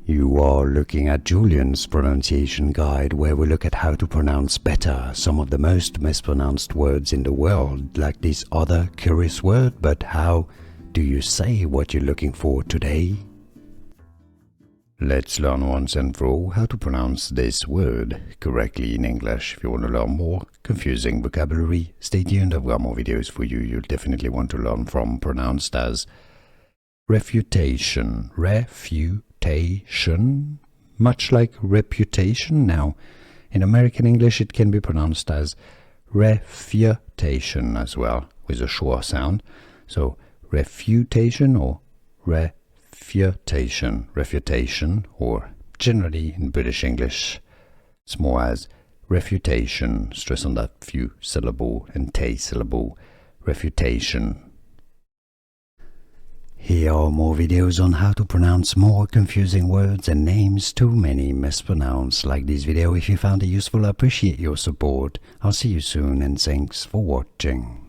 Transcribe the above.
You are looking at Julian's pronunciation guide, where we look at how to pronounce better some of the most mispronounced words in the world, like this other curious word. But how do you say what you're looking for today? Let's learn once and for all how to pronounce this word correctly in English. If you want to learn more confusing vocabulary, stay tuned. I've got more videos for you. You'll definitely want to learn from pronounced as refutation. Refutation, much like reputation. Now, in American English, it can be pronounced as refutation as well, with a schwa sound. So, refutation or refutation. Refutation, or generally in British English, it's more as refutation. Stress on that few syllable and te syllable. Refutation. Here are more videos on how to pronounce more confusing words and names too many mispronounced. Like this video if you found it useful. I appreciate your support. I'll see you soon and thanks for watching.